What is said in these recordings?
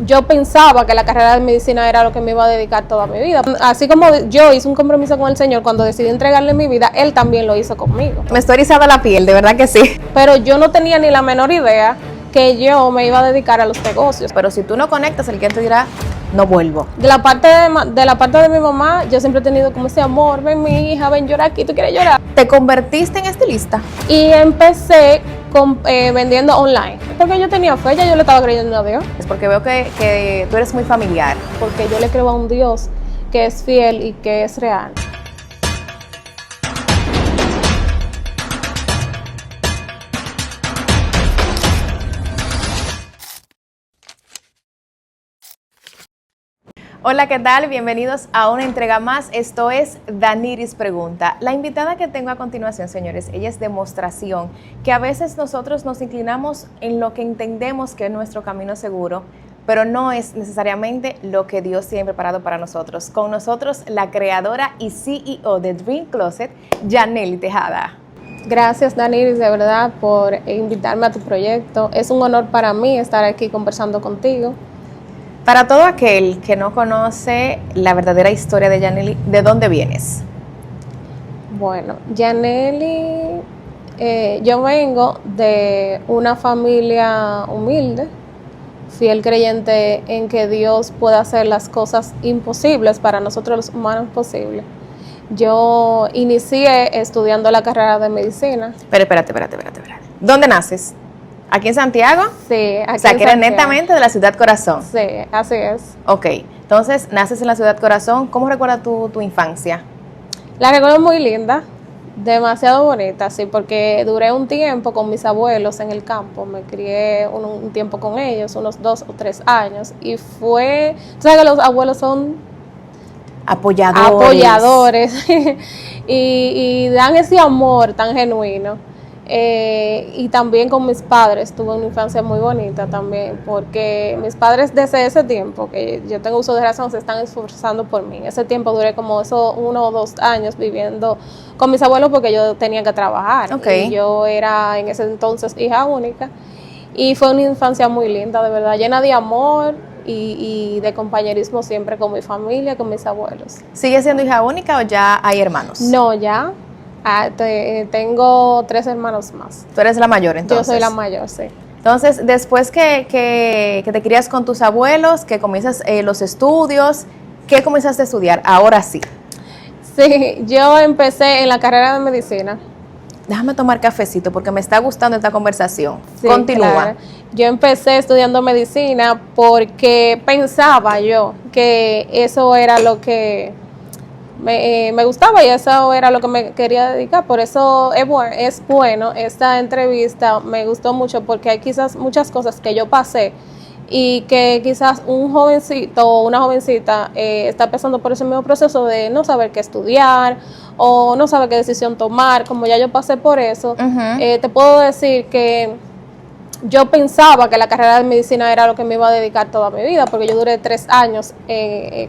yo pensaba que la carrera de medicina era lo que me iba a dedicar toda mi vida. Así como yo hice un compromiso con el Señor cuando decidí entregarle mi vida, Él también lo hizo conmigo. Me estoy erizada la piel, de verdad que sí. Pero yo no tenía ni la menor idea que yo me iba a dedicar a los negocios. Pero si tú no conectas, el cliente dirá, no vuelvo. De la parte de mi mamá, yo siempre he tenido como ese amor, ven mi hija, ven llorar aquí, tú quieres llorar. ¿Te convertiste en estilista? Y empecé vendiendo online, porque yo tenía fe, ya yo le estaba creyendo a Dios. Es porque veo que tú eres muy familiar. Porque yo le creo a un Dios que es fiel y que es real. Hola, ¿qué tal? Bienvenidos a una entrega más. Esto es Daniris Pregunta. La invitada que tengo a continuación, señores, ella es demostración que a veces nosotros nos inclinamos en lo que entendemos que es nuestro camino seguro, pero no es necesariamente lo que Dios tiene preparado para nosotros. Con nosotros, la creadora y CEO de Dream Closet, Yanely Tejada. Gracias, Daniris, de verdad, por invitarme a tu proyecto. Es un honor para mí estar aquí conversando contigo. Para todo aquel que no conoce la verdadera historia de Yanely, ¿de dónde vienes? Bueno, Yanely, yo vengo de una familia humilde, fiel creyente en que Dios puede hacer las cosas imposibles para nosotros los humanos posibles. Yo inicié estudiando la carrera de medicina. Pero espérate. ¿Dónde naces? ¿Aquí en Santiago? Sí, aquí. O sea, que eres netamente de la ciudad Corazón. Sí, así es. Ok, entonces naces en la ciudad Corazón. ¿Cómo recuerdas tu infancia? La recuerdo muy linda, demasiado bonita, sí, porque duré un tiempo con mis abuelos en el campo. Me crié un tiempo con ellos, unos 2 o 3 años. Y fue, tú sabes que los abuelos son apoyadores y dan ese amor tan genuino. Y también con mis padres tuve una infancia muy bonita también, porque mis padres desde ese tiempo, que yo tengo uso de razón, se están esforzando por mí. En ese tiempo duré como 1 o 2 años viviendo con mis abuelos porque yo tenía que trabajar. Okay. Y yo era en ese entonces hija única. Y fue una infancia muy linda, de verdad, llena de amor y de compañerismo siempre con mi familia, con mis abuelos. ¿Sigues siendo hija única o ya hay hermanos? No, ya. Tengo 3 hermanos más. Tú eres la mayor, entonces. Yo soy la mayor, sí. Entonces, después que te crías con tus abuelos, que comienzas los estudios, ¿qué comenzaste a estudiar? Ahora sí. Sí, yo empecé en la carrera de medicina. Déjame tomar cafecito porque me está gustando esta conversación. Sí, continúa. Claro. Yo empecé estudiando medicina porque pensaba yo que eso era lo que me gustaba y eso era lo que me quería dedicar. Por eso es bueno esta entrevista, me gustó mucho porque hay quizás muchas cosas que yo pasé y que quizás un jovencito o una jovencita está pasando por ese mismo proceso de no saber qué estudiar o no saber qué decisión tomar. Como ya yo pasé por eso, te puedo decir que yo pensaba que la carrera de medicina era lo que me iba a dedicar toda mi vida, porque yo duré 3 años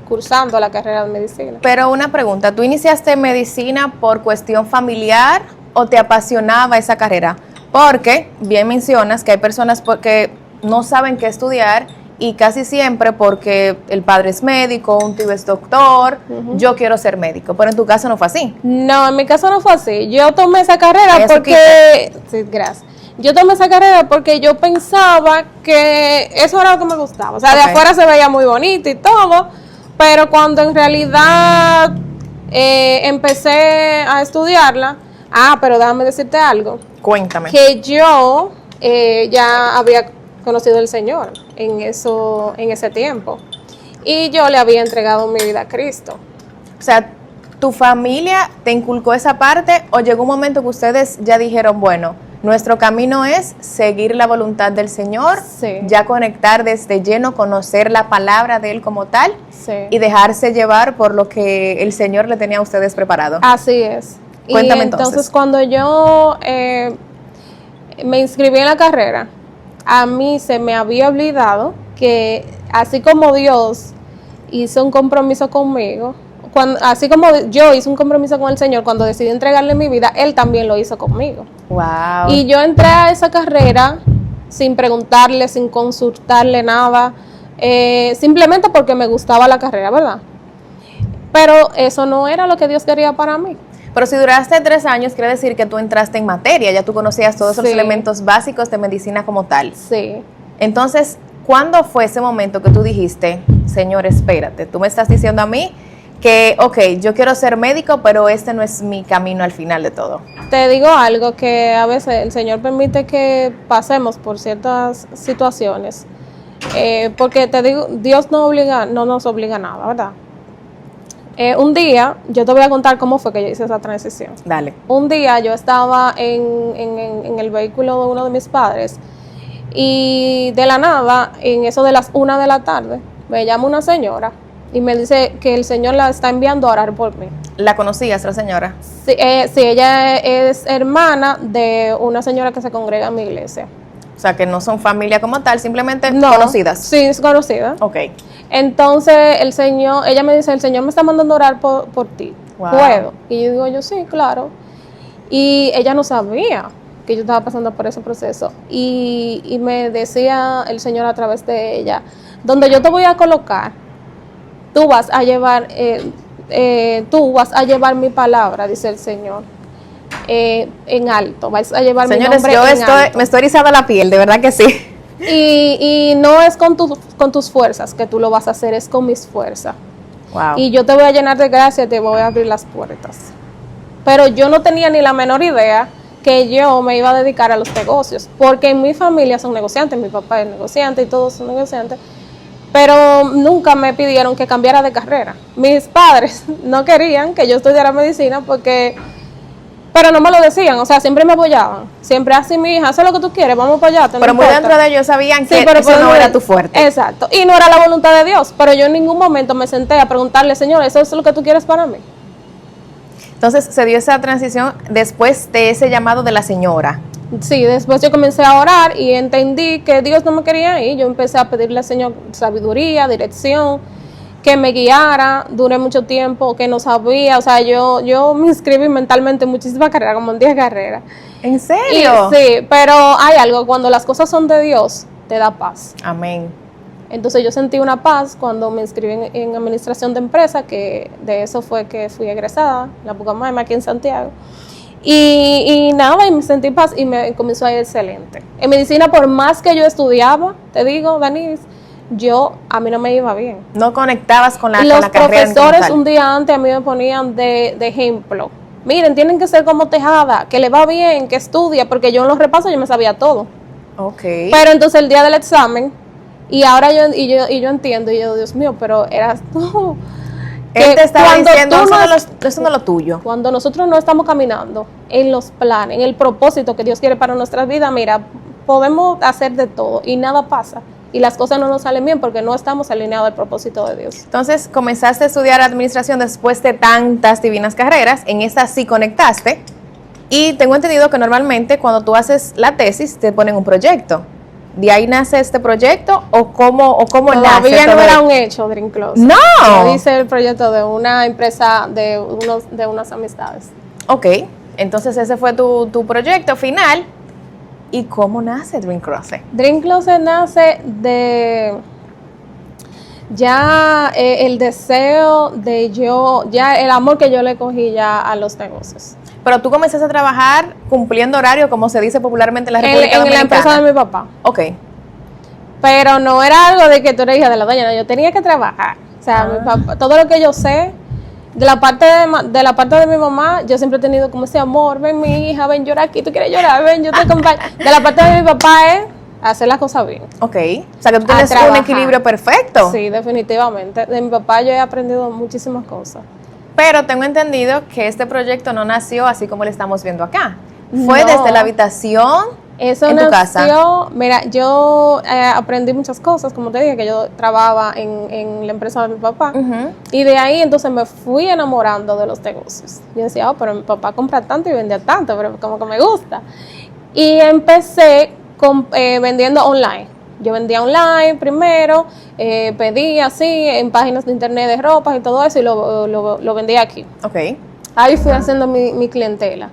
cursando la carrera de medicina. Pero una pregunta, ¿tú iniciaste medicina por cuestión familiar o te apasionaba esa carrera? Porque bien mencionas que hay personas que no saben qué estudiar y casi siempre porque el padre es médico, un tío es doctor, yo quiero ser médico, pero en tu caso no fue así. No, en mi caso no fue así. Yo tomé esa carrera porque... Sí, gracias. Yo tomé esa carrera porque yo pensaba que eso era lo que me gustaba. O sea, de afuera se veía muy bonito y todo, pero cuando en realidad empecé a estudiarla, pero déjame decirte algo. Cuéntame. Que yo ya había conocido al Señor en ese tiempo. Y yo le había entregado mi vida a Cristo. O sea, ¿tu familia te inculcó esa parte o llegó un momento que ustedes ya dijeron, bueno, nuestro camino es seguir la voluntad del Señor, sí, ya conectar desde lleno, conocer la palabra de Él como tal, sí, y dejarse llevar por lo que el Señor le tenía a ustedes preparado? Así es. Cuéntame y entonces cuando yo me inscribí en la carrera, a mí se me había olvidado que así como Dios hizo un compromiso conmigo, así como yo hice un compromiso con el Señor cuando decidí entregarle mi vida, Él también lo hizo conmigo. Wow. Y yo entré a esa carrera sin preguntarle, sin consultarle nada. simplemente porque me gustaba la carrera, ¿verdad? Pero eso no era lo que Dios quería para mí. Pero si duraste 3 años, quiere decir que tú entraste en materia, ya tú conocías todos esos Sí. elementos básicos de medicina como tal. Sí. Entonces, ¿cuándo fue ese momento que tú dijiste, Señor, espérate, tú me estás diciendo a mí que, ok, yo quiero ser médico, pero este no es mi camino al final de todo? Te digo algo, que a veces el Señor permite que pasemos por ciertas situaciones, porque te digo, Dios no nos obliga a nada, ¿verdad? Un día, yo te voy a contar cómo fue que yo hice esa transición. Dale. Un día yo estaba en el vehículo de uno de mis padres y de la nada, en eso de las 1 de la tarde, me llama una señora y me dice que el Señor la está enviando a orar por mí. ¿La conocías, la señora? Sí, sí, ella es hermana de una señora que se congrega en mi iglesia. O sea, que no son familia como tal, simplemente No, conocidas. Sí, es conocida. Ok. Entonces ella me dice, el Señor me está mandando a orar por ti. Wow. ¿Puedo? Y yo digo, sí, claro. Y ella no sabía que yo estaba pasando por ese proceso. Y me decía el Señor a través de ella, donde yo te voy a colocar, tú vas a llevar mi palabra, dice el Señor, en alto. Vas a llevar Señores, mi nombre yo en alto. me estoy erizando la piel, de verdad que sí. Y no es con tus fuerzas que tú lo vas a hacer, es con mis fuerzas. Wow. Y yo te voy a llenar de gracia, te voy a abrir las puertas. Pero yo no tenía ni la menor idea que yo me iba a dedicar a los negocios, porque en mi familia son negociantes, mi papá es negociante y todos son negociantes, pero nunca me pidieron que cambiara de carrera. Mis padres no querían que yo estudiara medicina pero no me lo decían, o sea, siempre me apoyaban. Siempre así, mi hija, haz lo que tú quieres, vamos para allá. Pero muy dentro de ellos sabían que pero eso no era tu fuerte. Exacto, y no era la voluntad de Dios, pero yo en ningún momento me senté a preguntarle, Señor, ¿eso es lo que tú quieres para mí? Entonces se dio esa transición después de ese llamado de la señora. Sí, después yo comencé a orar y entendí que Dios no me quería ahí. Yo empecé a pedirle al Señor sabiduría, dirección, que me guiara. Duré mucho tiempo que no sabía, o sea, yo me inscribí mentalmente en muchísimas carreras, como en 10 carreras. ¿En serio? Sí, pero hay algo, cuando las cosas son de Dios, te da paz. Amén. Entonces yo sentí una paz cuando me inscribí en administración de empresas, que de eso fue que fui egresada, la Pucamaima, aquí en Santiago. Y nada, y me sentí paz y me comenzó a ir excelente. En medicina, por más que yo estudiaba, te digo, Danis, a mí no me iba bien. No conectabas con la Los carrera. Los profesores un día antes a mí me ponían de ejemplo. Miren, tienen que ser como Tejada, que le va bien, que estudia, porque yo en los repasos yo me sabía todo. Ok. Pero entonces el día del examen, y ahora yo entiendo, y yo, Dios mío, pero eras tú. Él te estaba diciendo, tú eso no es lo tuyo. Cuando nosotros no estamos caminando en los planes, en el propósito que Dios quiere para nuestras vidas, mira, podemos hacer de todo y nada pasa. Y las cosas no nos salen bien porque no estamos alineados al propósito de Dios. Entonces, comenzaste a estudiar administración después de tantas divinas carreras. En esta sí conectaste. Y tengo entendido que normalmente cuando tú haces la tesis te ponen un proyecto. ¿De ahí nace este proyecto o cómo nace? Todavía no era un hecho, Dream Closet. ¡No! Yo hice el proyecto de una empresa de unas amistades. Ok, entonces ese fue tu proyecto final. ¿Y cómo nace Dream Closet? Dream Closet nace de el deseo de el amor que yo le cogí ya a los negocios. Pero tú comenzaste a trabajar cumpliendo horario, como se dice popularmente en la República Dominicana. En la empresa de mi papá. Ok. Pero no era algo de que tú eres hija de la dueña, no, yo tenía que trabajar. O sea, mi papá, todo lo que yo sé, de la parte de mi mamá, yo siempre he tenido como ese amor, ven mi hija, ven llorar aquí, tú quieres llorar, ven, yo te acompaño. De la parte de mi papá es hacer las cosas bien. Ok, o sea que tú tienes un equilibrio perfecto. Sí, definitivamente. De mi papá yo he aprendido muchísimas cosas. Pero tengo entendido que este proyecto no nació así como lo estamos viendo acá. Fue No. desde la habitación Eso en tu casa. Mira, yo aprendí muchas cosas, como te dije, que yo trabajaba en la empresa de mi papá. Ujú. Y de ahí entonces me fui enamorando de los negocios. Yo decía, pero mi papá compra tanto y vendía tanto, pero como que me gusta. Y empecé vendiendo online. Yo vendía online primero, pedía así en páginas de internet de ropas y todo eso y lo vendía aquí. Ok. Ahí fui haciendo mi clientela.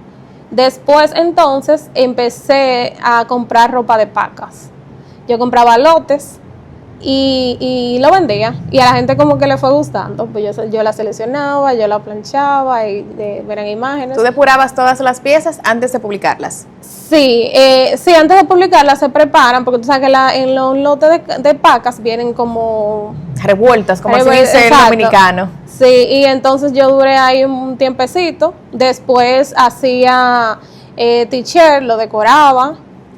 Después entonces empecé a comprar ropa de pacas. Yo compraba lotes y lo vendía. Y a la gente como que le fue gustando. Pues yo la seleccionaba, yo la planchaba y verán imágenes. ¿Tú depurabas todas las piezas antes de publicarlas? Sí, sí, antes de publicarlas se preparan, porque tú sabes que en los lotes de pacas vienen como revueltas, como se dice el dominicano. Sí, y entonces yo duré ahí un tiempecito. Después hacía t-shirt, lo decoraba.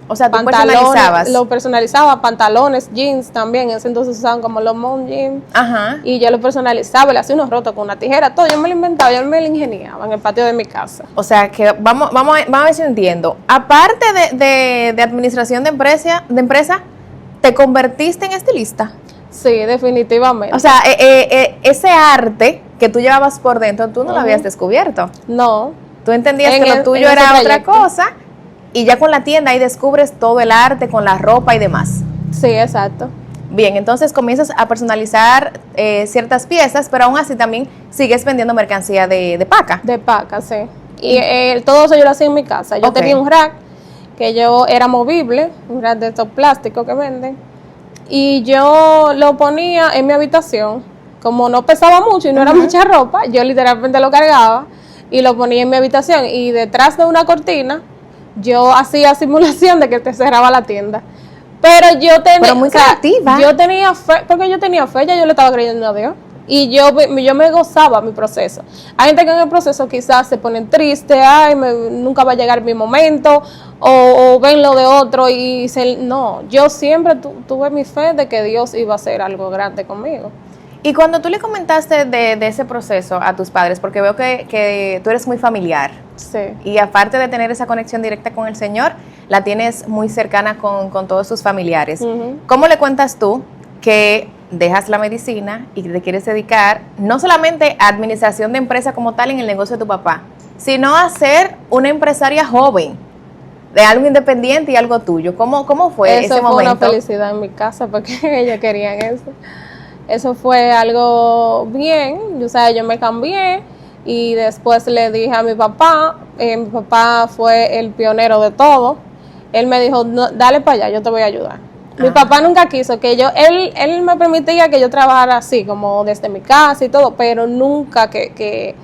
O sea, tú personalizabas. Lo personalizaba, pantalones, jeans también. En ese entonces usaban como los mom jeans. Ajá. Y yo lo personalizaba, le hacía unos rotos con una tijera, todo. Yo me lo inventaba, yo me lo ingeniaba en el patio de mi casa. O sea, que vamos a ver si entiendo. Aparte de administración de empresa, ¿te convertiste en estilista? Sí, definitivamente. O sea, ese arte que tú llevabas por dentro, tú no lo habías descubierto. No. Tú entendías que lo tuyo era otra cosa. Y ya con la tienda ahí descubres todo el arte, con la ropa y demás. Sí, exacto. Bien, entonces comienzas a personalizar ciertas piezas, pero aún así también sigues vendiendo mercancía de paca. De paca, sí. Y todo eso yo lo hacía en mi casa. Yo tenía un rack que era movible, un rack de estos plásticos que venden. Y yo lo ponía en mi habitación. Como no pesaba mucho y no era mucha ropa, yo literalmente lo cargaba y lo ponía en mi habitación. Y detrás de una cortina yo hacía simulación de que te cerraba la tienda. Pero yo tenía... Pero muy creativa. Yo tenía fe, porque yo tenía fe, ya yo le estaba creyendo a Dios. Y yo me gozaba mi proceso. Hay gente que en el proceso quizás se ponen tristes, ay, nunca va a llegar mi momento, o ven lo de otro y no, yo siempre tuve mi fe de que Dios iba a hacer algo grande conmigo. Y cuando tú le comentaste de ese proceso a tus padres, porque veo que tú eres muy familiar. Sí. Y aparte de tener esa conexión directa con el Señor, la tienes muy cercana con todos tus familiares. ¿Cómo le cuentas tú que dejas la medicina y que te quieres dedicar no solamente a administración de empresa como tal en el negocio de tu papá, sino a ser una empresaria joven, de algo independiente y algo tuyo? ¿Cómo fue ese momento? Eso fue una felicidad en mi casa porque ellos querían eso. Eso fue algo bien, o sea, yo me cambié y después le dije a mi papá fue el pionero de todo. Él me dijo, no, dale para allá, yo te voy a ayudar. Mi papá nunca quiso que él me permitía que yo trabajara así, como desde mi casa y todo, pero nunca que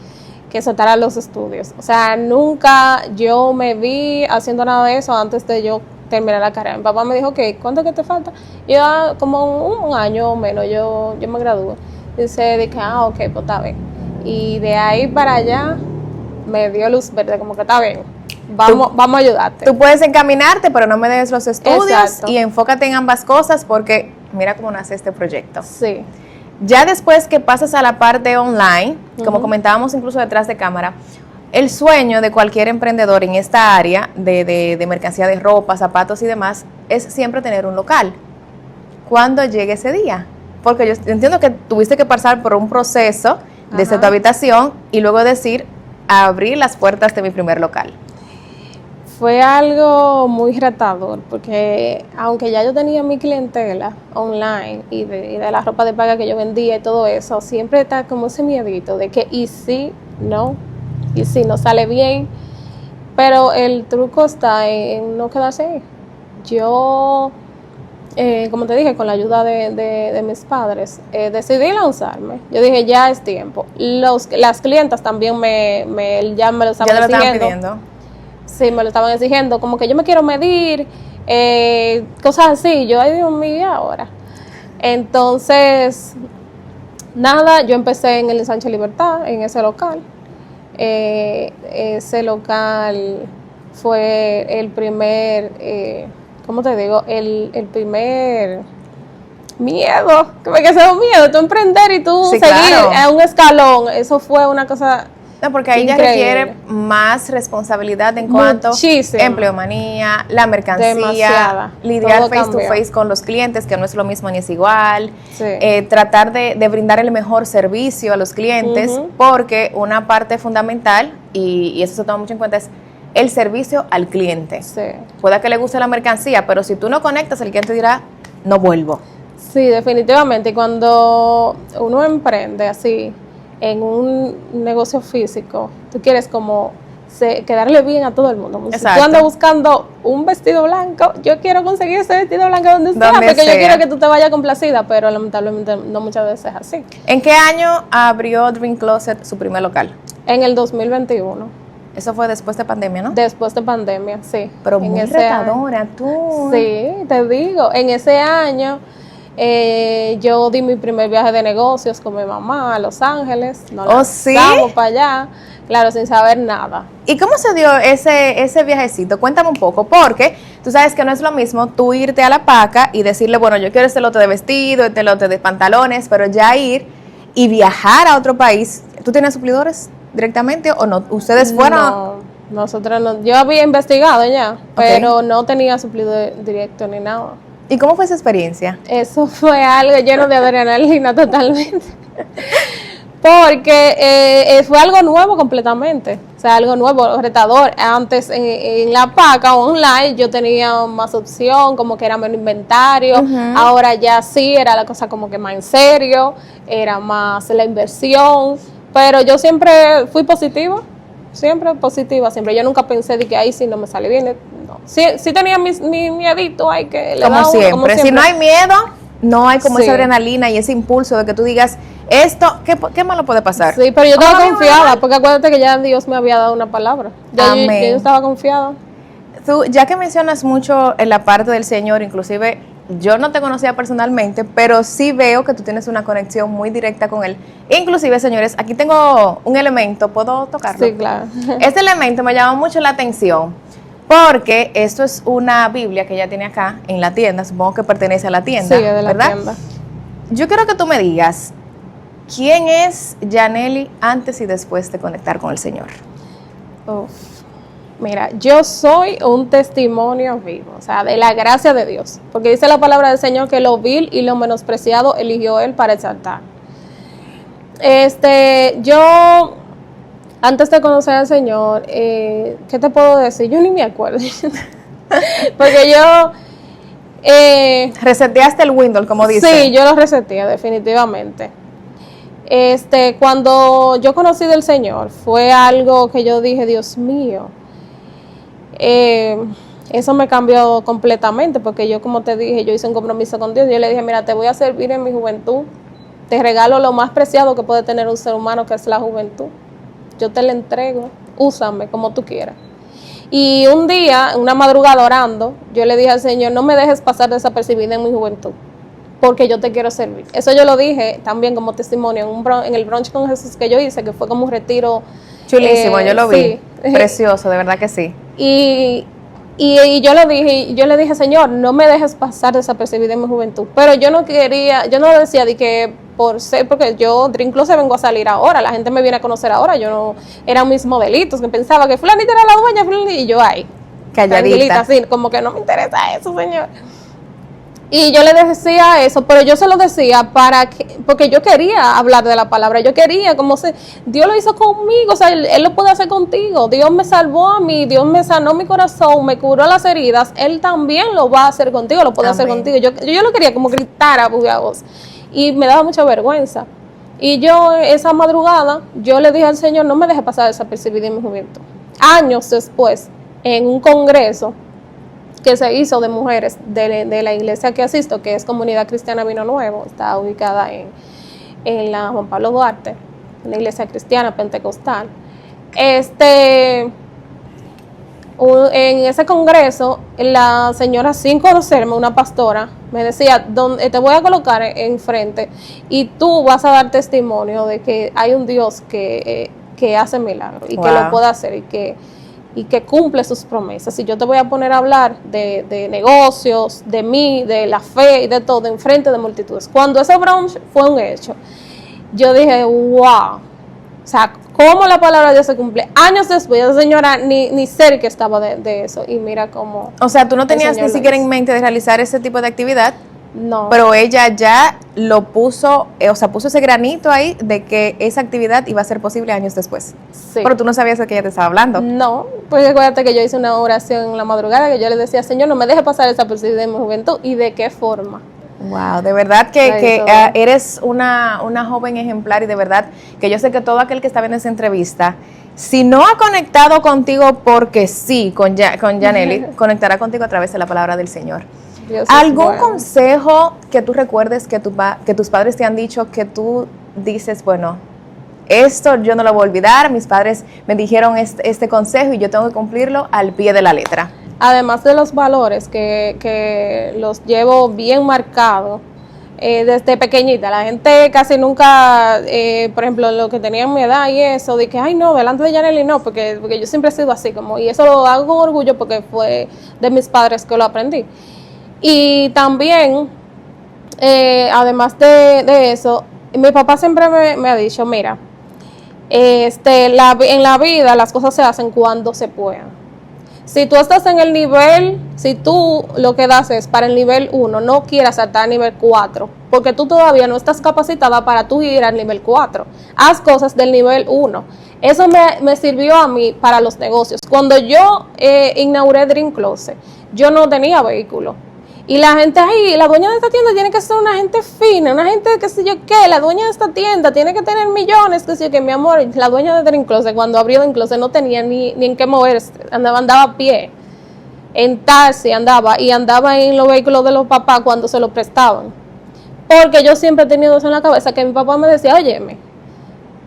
soltara los estudios. O sea, nunca yo me vi haciendo nada de eso antes de yo terminar la carrera. Mi papá me dijo, ¿cuánto que te falta? Yo, como un año o menos, yo me gradué. Dice, ok, pues está bien. Y de ahí para allá me dio luz verde, como que está bien. Vamos a ayudarte. Tú puedes encaminarte, pero no me dejes los estudios. Exacto. Y enfócate en ambas cosas porque mira cómo nace este proyecto. Sí. Ya después que pasas a la parte online, como comentábamos incluso detrás de cámara, el sueño de cualquier emprendedor en esta área de mercancía de ropa, zapatos y demás es siempre tener un local. ¿Cuándo llegue ese día? Porque yo entiendo que tuviste que pasar por un proceso desde tu habitación y luego decir, abrir las puertas de mi primer local. Fue algo muy retador porque aunque ya yo tenía mi clientela online y de la ropa de paga que yo vendía y todo eso, siempre está como ese miedito de que y si no sale bien, pero el truco está en no quedarse ahí. Yo, como te dije, con la ayuda de mis padres, decidí lanzarme. Yo dije, ya es tiempo. Las clientas también ya me lo estaban exigiendo. Sí, me lo estaban exigiendo, como que yo me quiero medir, cosas así. Yo, ay Dios mío, ahora. Entonces, nada, yo empecé en el Ensanche Libertad, en ese local. Ese local fue el primer, ¿cómo te digo? El primer miedo, que sea un miedo, tú emprender y tú seguir a un escalón. Eso fue una cosa... No, porque ahí increíble. Ya requiere más responsabilidad en cuanto a empleomanía, la mercancía, demasiada. Lidiar todo face to face con los clientes, que no es lo mismo ni es igual, tratar de brindar el mejor servicio a los clientes, porque una parte fundamental, y eso se toma mucho en cuenta, es el servicio al cliente. Sí. Pueda que le guste la mercancía, pero si tú no conectas, el cliente dirá, no vuelvo. Sí, definitivamente, y cuando uno emprende así, en un negocio físico, tú quieres como quedarle bien a todo el mundo. Si Exacto. tú andas buscando un vestido blanco, yo quiero conseguir ese vestido blanco donde sea, Donde porque sea. yo quiero que tú te vayas complacida, pero lamentablemente no muchas veces es así. ¿En qué año abrió Dream Closet su primer local? En el 2021, Eso fue después de pandemia, ¿no? después de pandemia, sí. Pero en muy ese año. retadora, tú. Sí, te digo, en ese año yo di mi primer viaje de negocios con mi mamá a Los Ángeles. Nos ¿Oh, sí? lanzamos para allá, claro, sin saber nada. ¿Y cómo se dio ese viajecito? Cuéntame un poco, porque tú sabes que no es lo mismo tú irte a la paca y decirle, bueno, yo quiero este lote de vestido, este lote de pantalones, pero ya ir y viajar a otro país. ¿Tú tienes suplidores directamente o no? ¿Ustedes fueron? No, nosotros no. Yo había investigado ya, pero no tenía suplido directo ni nada. ¿Y cómo fue esa experiencia? Eso fue algo lleno de adrenalina totalmente. Porque fue algo nuevo completamente. O sea, algo nuevo, retador. Antes en la paca online yo tenía más opción, como que era menos inventario. Ahora ya sí, era la cosa como que más en serio, era más la inversión. Pero yo siempre fui positiva. Siempre positiva, siempre. Yo nunca pensé de que ahí sí no me sale bien. No. Sí tenía mi miedito ahí que le Como da uno, siempre. como siempre. Si no hay miedo, no hay como Sí. esa adrenalina y ese impulso de que tú digas, esto, ¿qué malo puede pasar? Sí, pero yo estaba ¿Cómo confiada, amigo? porque acuérdate que ya Dios me había dado una palabra. Ya yo Amén. estaba confiada. Tú, ya que mencionas mucho en la parte del Señor, inclusive yo no te conocía personalmente, pero sí veo que tú tienes una conexión muy directa con Él. Inclusive, señores, aquí tengo un elemento, ¿puedo tocarlo? Sí, claro. Este elemento me llama mucho la atención porque esto es una Biblia que ella tiene acá en la tienda, supongo que pertenece a la tienda, Sí, es de la ¿verdad? tienda. Yo quiero que tú me digas, ¿quién es Yanely antes y después de conectar con el Señor? Uf. Mira, yo soy un testimonio vivo, o sea, de la gracia de Dios. Porque dice la palabra del Señor que lo vil y lo menospreciado eligió Él para exaltar. Yo, antes de conocer al Señor, ¿qué te puedo decir? Yo ni me acuerdo. Porque yo... Reseteaste el Windows, como dice. Sí, yo lo reseté, definitivamente. Cuando yo conocí del Señor, fue algo que yo dije, Dios mío, eso me cambió completamente, porque yo, como te dije, yo hice un compromiso con Dios. Yo le dije, mira, te voy a servir en mi juventud, te regalo lo más preciado que puede tener un ser humano, que es la juventud. Yo te la entrego, úsame como tú quieras. Y un día, una madrugada orando, yo le dije al Señor, no me dejes pasar desapercibida en mi juventud, porque yo te quiero servir. Eso yo lo dije también como testimonio en el brunch con Jesús que yo hice, que fue como un retiro. Chulísimo, yo lo vi. Sí. Precioso, de verdad que sí. Y yo le dije, Señor, no me dejes pasar desapercibida en mi juventud. Pero yo no lo decía de que porque yo Dream Closet vengo a salir ahora, la gente me viene a conocer ahora, yo no, eran mis modelitos, que pensaba que fulanita era la dueña, fulanita, y yo ahí, Calladita. así, como que no me interesa eso, Señor. Y yo le decía eso, pero yo se lo decía porque yo quería hablar de la palabra, yo quería, Dios lo hizo conmigo, o sea, él lo puede hacer contigo, Dios me salvó a mí, Dios me sanó mi corazón, me curó las heridas, Él también lo va a hacer contigo, lo puede hacer contigo. Yo lo quería como gritar a viva voz, y me daba mucha vergüenza. Y yo, esa madrugada, yo le dije al Señor, no me deje pasar desapercibida en mi juventud. Años después, en un congreso que se hizo de mujeres de la iglesia que asisto, que es Comunidad Cristiana Vino Nuevo, está ubicada en la Juan Pablo Duarte, una iglesia cristiana pentecostal. En ese congreso, la señora, sin conocerme, una pastora, me decía, te voy a colocar enfrente y tú vas a dar testimonio de que hay un Dios que hace milagros y que lo puede hacer y que cumple sus promesas. Y yo te voy a poner a hablar de negocios, de mí, de la fe y de todo, enfrente de multitudes. Cuando ese brunch fue un hecho, yo dije, wow, o sea, cómo la palabra de Dios se cumple. Años después, esa señora ni cerca estaba de eso, y mira cómo... O sea, tú no tenías ni siquiera en mente de realizar ese tipo de actividad. No. Pero ella ya lo puso, puso ese granito ahí de que esa actividad iba a ser posible años después. Sí. Pero tú no sabías de que ella te estaba hablando. No, porque acuérdate que yo hice una oración en la madrugada que yo le decía, Señor, no me deje pasar esa perspectiva de mi juventud. ¿Y de qué forma? Wow, de verdad que eres una joven ejemplar, y de verdad que yo sé que todo aquel que está viendo esa entrevista Si no ha conectado contigo porque sí, con Yanely, conectará contigo a través de la palabra del Señor. ¿Algún consejo que tú recuerdes que tus padres te han dicho que tú dices, bueno, esto yo no lo voy a olvidar, mis padres me dijeron este consejo y yo tengo que cumplirlo al pie de la letra? Además de los valores que los llevo bien marcados desde pequeñita, la gente casi nunca, por ejemplo, lo que tenían mi edad y eso, de que, ay no, delante de Yanely no, porque yo siempre he sido así, como, y eso lo hago con orgullo porque fue de mis padres que lo aprendí. Y también, además de eso, mi papá siempre me ha dicho, mira, en la vida las cosas se hacen cuando se puedan. Si tú estás en el nivel, si tú lo que das es para el nivel 1, no quieras saltar al nivel 4, porque tú todavía no estás capacitada para tú ir al nivel 4. Haz cosas del nivel 1. Eso me sirvió a mí para los negocios. Cuando yo inauguré Dream Closet, yo no tenía vehículo. Y la gente, ay, la dueña de esta tienda tiene que ser una gente fina, una gente que sé yo qué, la dueña de esta tienda tiene que tener millones, que sé yo qué, mi amor, la dueña de Dream Closet, cuando abrió Dream Closet no tenía ni en qué moverse, andaba a pie, en taxi andaba en los vehículos de los papás cuando se lo prestaban. Porque yo siempre he tenido eso en la cabeza, que mi papá me decía, óyeme,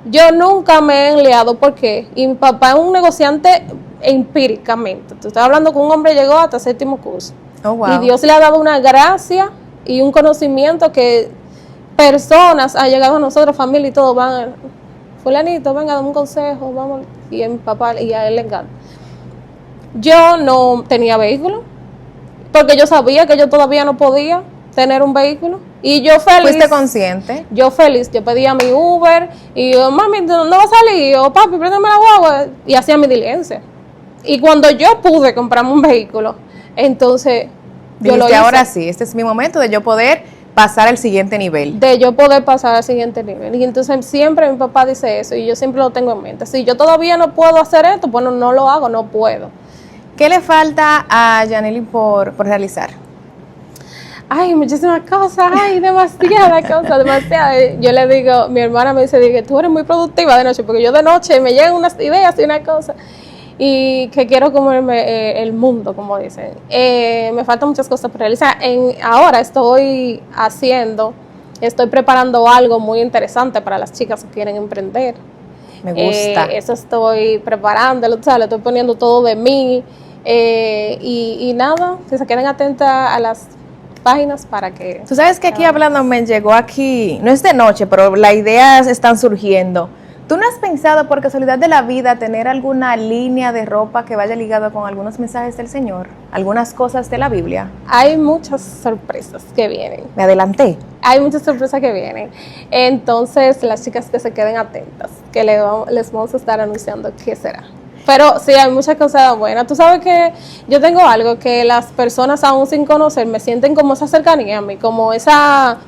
yo nunca me he enleado, ¿por qué? Y mi papá es un negociante empíricamente, tú estás hablando con un hombre que llegó hasta 7º curso. Oh, wow. Y Dios le ha dado una gracia y un conocimiento que personas han llegado a nosotros, familia y todo, van, fulanito, venga, dame un consejo, vamos, y a mi papá y a él le encanta. Yo no tenía vehículo, porque yo sabía que yo todavía no podía tener un vehículo, y yo feliz. ¿Fuiste consciente? Yo feliz, yo pedía mi Uber, y yo, mami, no va a salir, o papi, préndeme la guagua, y hacía mi diligencia. Y cuando yo pude comprarme un vehículo, entonces yo lo hice. Ahora sí, este es mi momento de yo poder pasar al siguiente nivel. De yo poder pasar al siguiente nivel. Y entonces siempre mi papá dice eso y yo siempre lo tengo en mente. Si yo todavía no puedo hacer esto, bueno, no lo hago, no puedo. ¿Qué le falta a Yanely por realizar? Ay, muchísimas cosas, ay, demasiadas cosas, demasiadas. Yo le digo, mi hermana me dice, tú eres muy productiva de noche, porque yo de noche me llegan unas ideas y una cosa. Y que quiero comerme el mundo, como dicen. Me faltan muchas cosas por realizar. Ahora estoy preparando algo muy interesante para las chicas que quieren emprender. Me gusta. Eso estoy preparándolo, o sea, le estoy poniendo todo de mí. Y nada, que se queden atentas a las páginas para que... Tú sabes que aquí hablando me llegó aquí, no es de noche, pero las ideas están surgiendo. ¿Tú no has pensado por casualidad de la vida tener alguna línea de ropa que vaya ligada con algunos mensajes del Señor? ¿Algunas cosas de la Biblia? Hay muchas sorpresas que vienen. Me adelanté. Hay muchas sorpresas que vienen. Entonces, las chicas que se queden atentas, que les vamos a estar anunciando qué será. Pero sí, hay muchas cosas buenas. Tú sabes que yo tengo algo que las personas aún sin conocer me sienten como esa cercanía a mí, como esa...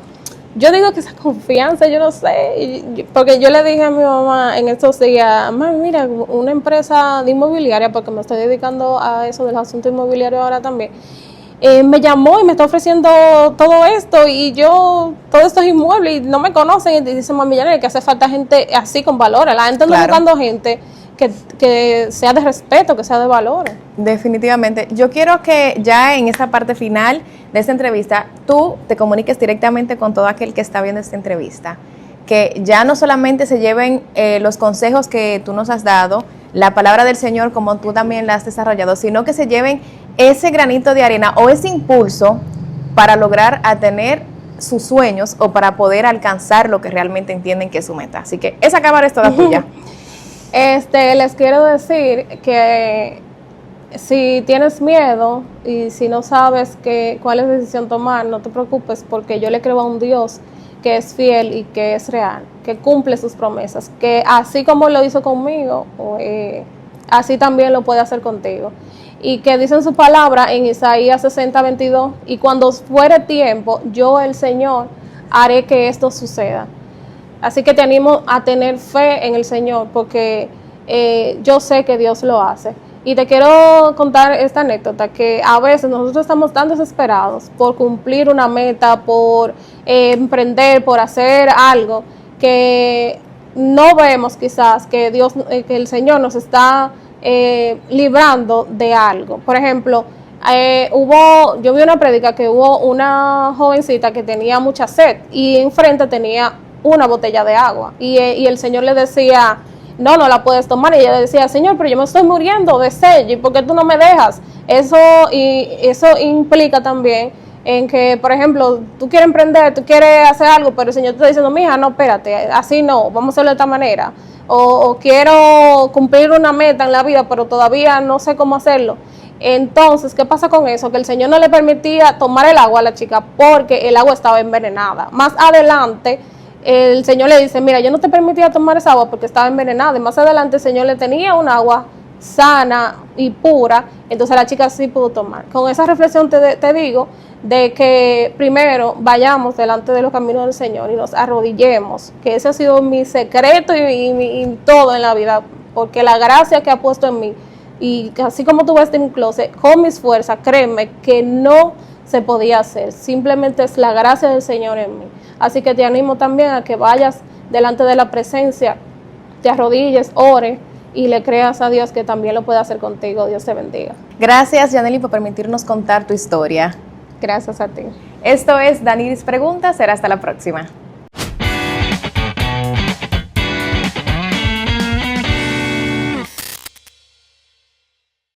Yo digo que esa confianza, yo no sé, porque yo le dije a mi mamá en estos días, mamá, mira, una empresa de inmobiliaria, porque me estoy dedicando a eso del asunto inmobiliario ahora también, me llamó y me está ofreciendo todo esto, y yo, todos estos inmuebles, y no me conocen, y dice, mami, ya que hace falta gente así con valores, la gente anda buscando gente que sea de respeto, que sea de valores. Definitivamente. Yo quiero que ya en esta parte final de esta entrevista, tú te comuniques directamente con todo aquel que está viendo esta entrevista. Que ya no solamente se lleven los consejos que tú nos has dado, la palabra del Señor como tú también la has desarrollado, sino que se lleven ese granito de arena o ese impulso para lograr tener sus sueños o para poder alcanzar lo que realmente entienden que es su meta. Así que esa cámara es toda tuya. Les quiero decir que si tienes miedo y si no sabes cuál es la decisión tomar, no te preocupes, porque yo le creo a un Dios que es fiel y que es real, que cumple sus promesas, que así como lo hizo conmigo, así también lo puede hacer contigo. Y que dice en su palabra en Isaías 60:22, y cuando fuere tiempo, yo el Señor haré que esto suceda. Así que te animo a tener fe en el Señor, porque yo sé que Dios lo hace. Y te quiero contar esta anécdota, que a veces nosotros estamos tan desesperados por cumplir una meta, por emprender, por hacer algo, que no vemos quizás que Dios, que el Señor nos está librando de algo. Por ejemplo, yo vi una prédica que hubo una jovencita que tenía mucha sed y enfrente tenía una botella de agua y el Señor le decía, no la puedes tomar, y ella decía, Señor, pero yo me estoy muriendo de sed, ¿y por qué tú no me dejas? Eso implica también en que, por ejemplo, tú quieres emprender, tú quieres hacer algo, pero el Señor te está diciendo, mija, no, espérate, así no, vamos a hacerlo de esta manera, o quiero cumplir una meta en la vida, pero todavía no sé cómo hacerlo. Entonces, ¿qué pasa con eso? Que el Señor no le permitía tomar el agua a la chica porque el agua estaba envenenada. Más adelante, el Señor le dice, mira, yo no te permitía tomar esa agua porque estaba envenenada. Y más adelante el Señor le tenía un agua sana y pura, entonces la chica sí pudo tomar. Con esa reflexión te digo de que primero vayamos delante de los caminos del Señor y nos arrodillemos, que ese ha sido mi secreto y todo en la vida, porque la gracia que ha puesto en mí, y así como tú ves en un closet, con mis fuerzas, créeme que no se podía hacer, simplemente es la gracia del Señor en mí. Así que te animo también a que vayas delante de la presencia, te arrodilles, ores y le creas a Dios que también lo puede hacer contigo. Dios te bendiga. Gracias, Yanely, por permitirnos contar tu historia. Gracias a ti. Esto es Daniris Pregunta, será hasta la próxima.